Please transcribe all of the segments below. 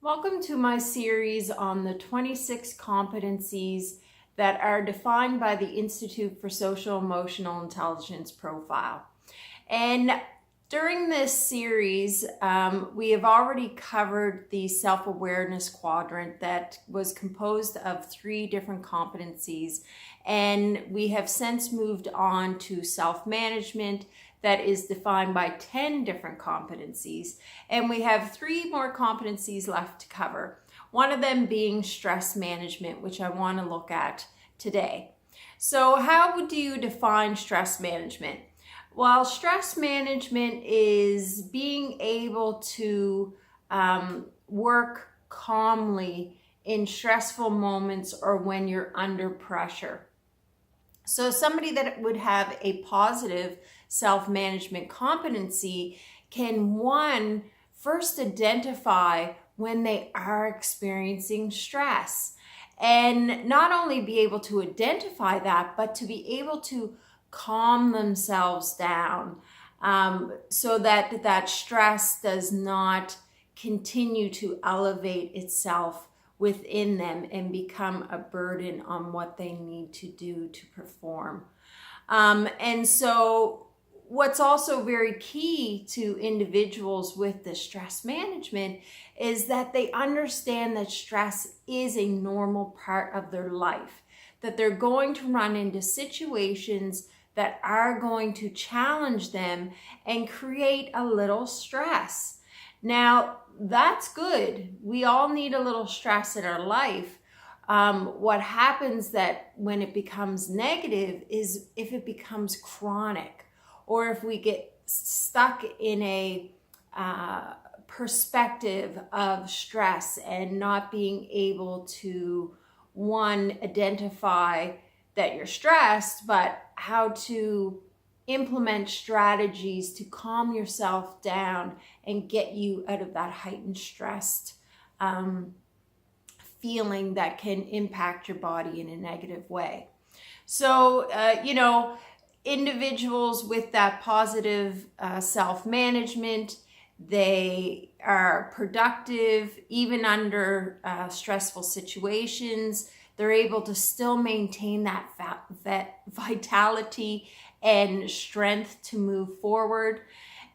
Welcome to my series on the 26 competencies that are defined by the Institute for Social Emotional Intelligence Profile. And during this series, we have already covered the self-awareness quadrant that was composed of 3 different competencies. And we have since moved on to self-management that is defined by 10 different competencies. And we have 3 more competencies left to cover. One of them being stress management, which I want to look at today. So how do you define stress management? Well, stress management is being able to work calmly in stressful moments or when you're under pressure. So somebody that would have a positive self-management competency can, first identify when they are experiencing stress. And not only be able to identify that, but to be able to calm themselves down so that that stress does not continue to elevate itself within them and become a burden on what they need to do to perform. And so what's also very key to individuals with the stress management is that they understand that stress is a normal part of their life, that they're going to run into situations that are going to challenge them and create a little stress. Now, that's good. We all need a little stress in our life. What happens that when it becomes negative is if it becomes chronic, or if we get stuck in a perspective of stress and not being able to, identify that you're stressed, but how to implement strategies to calm yourself down and get you out of that heightened stressed feeling that can impact your body in a negative way. So, individuals with that positive self-management, they are productive even under stressful situations. They're able to still maintain that vitality and strength to move forward.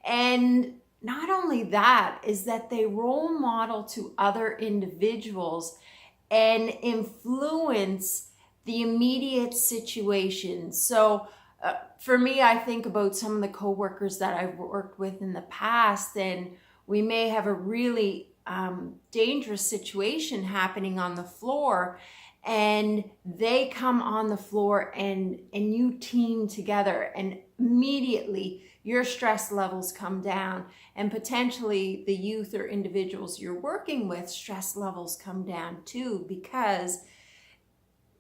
And not only that, is that they role model to other individuals and influence the immediate situation. So for me, I think about some of the coworkers that I've worked with in the past, and we may have a really dangerous situation happening on the floor, and they come on the floor and you team together, and immediately your stress levels come down, and potentially the youth or individuals you're working with, stress levels come down too, because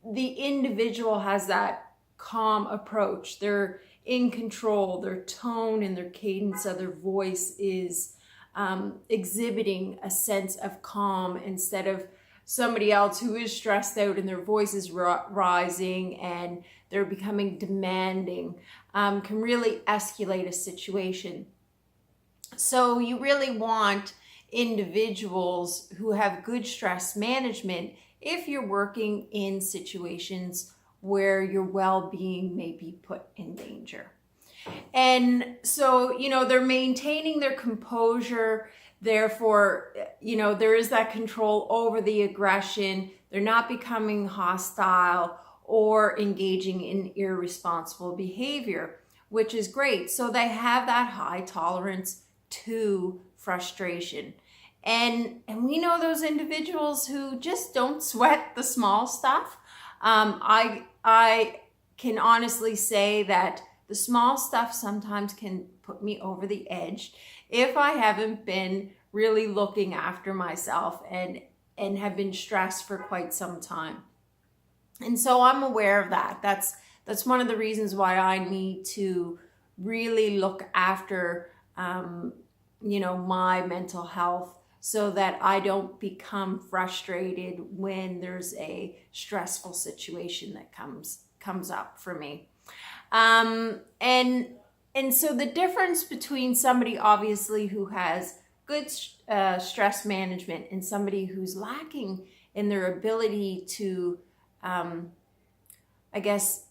the individual has that calm approach. They're in control. Their tone and their cadence of their voice is exhibiting a sense of calm instead of somebody else who is stressed out and their voice is rising and they're becoming demanding, can really escalate a situation. So you really want individuals who have good stress management if you're working in situations where your well-being may be put in danger. And so, they're maintaining their composure. Therefore, there is that control over the aggression. They're not becoming hostile or engaging in irresponsible behavior, which is great. So they have that high tolerance to frustration. And we know those individuals who just don't sweat the small stuff. I can honestly say that the small stuff sometimes can put me over the edge if I haven't been really looking after myself and have been stressed for quite some time. And so I'm aware of that. That's one of the reasons why I need to really look after, my mental health, so that I don't become frustrated when there's a stressful situation that comes up for me. And so the difference between somebody obviously who has good stress management and somebody who's lacking in their ability to, I guess,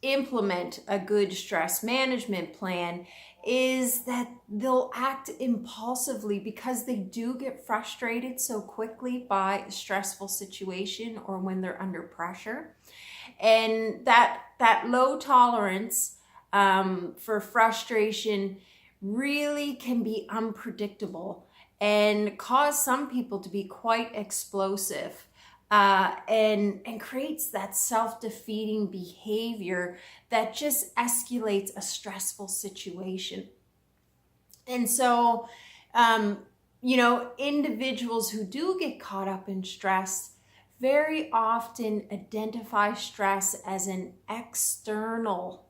implement a good stress management plan is that they'll act impulsively because they do get frustrated so quickly by a stressful situation or when they're under pressure. And that low tolerance for frustration really can be unpredictable and cause some people to be quite explosive. And creates that self-defeating behavior that just escalates a stressful situation. And so, individuals who do get caught up in stress very often identify stress as an external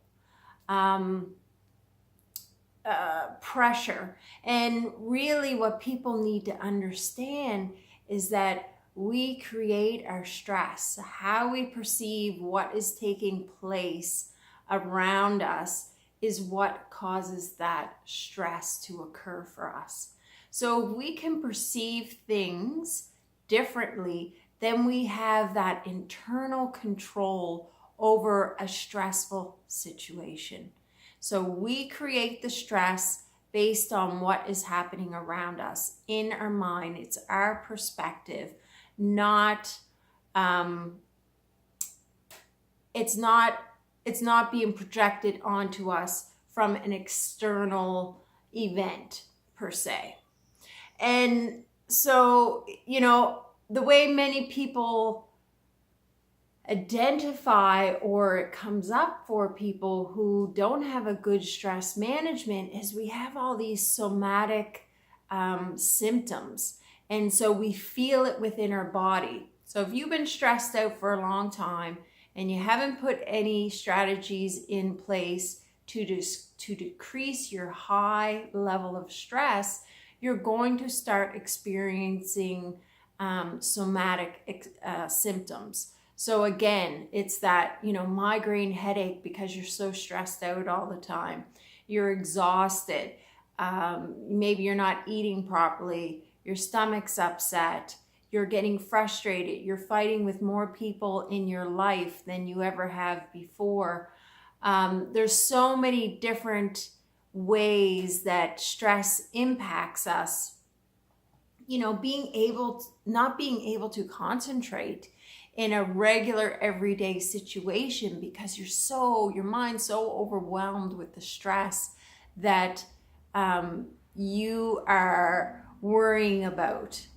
pressure. And really what people need to understand is that we create our stress. How we perceive what is taking place around us is what causes that stress to occur for us. So if we can perceive things differently, then we have that internal control over a stressful situation. So we create the stress based on what is happening around us in our mind. It's our perspective. It's not being projected onto us from an external event per se. And so, the way many people identify, or it comes up for people who don't have a good stress management, is we have all these somatic symptoms. And so we feel it within our body. So if you've been stressed out for a long time and you haven't put any strategies in place to decrease your high level of stress, you're going to start experiencing somatic symptoms. So again, it's that, migraine headache because you're so stressed out all the time. You're exhausted. Maybe you're not eating properly. Your stomach's upset, you're getting frustrated, you're fighting with more people in your life than you ever have before. There's so many different ways that stress impacts us. Not being able to concentrate in a regular everyday situation because your mind's so overwhelmed with the stress that you are worrying about,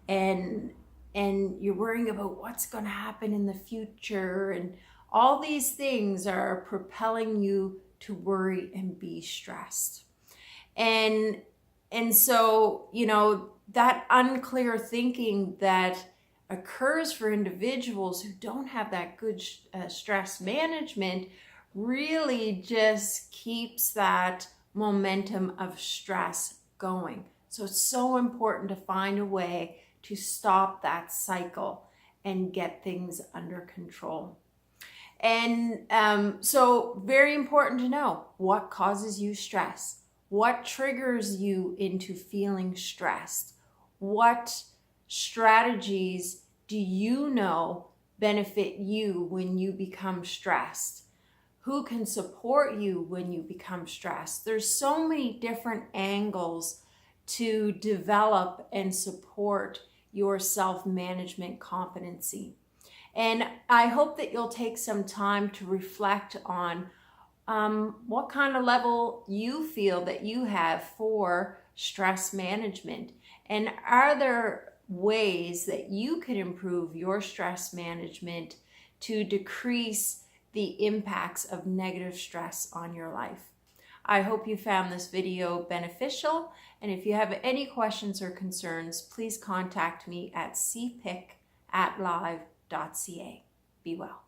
and you're worrying about what's going to happen in the future, and all these things are propelling you to worry and be stressed. And so, that unclear thinking that occurs for individuals who don't have that good stress management really just keeps that momentum of stress going. So it's so important to find a way to stop that cycle and get things under control. And so very important to know what causes you stress, what triggers you into feeling stressed, what strategies do you know benefit you when you become stressed, who can support you when you become stressed. There's so many different angles to develop and support your self-management competency. And I hope that you'll take some time to reflect on what kind of level you feel that you have for stress management. And are there ways that you can improve your stress management to decrease the impacts of negative stress on your life? I hope you found this video beneficial, and if you have any questions or concerns, please contact me at cpic@live.ca. Be well.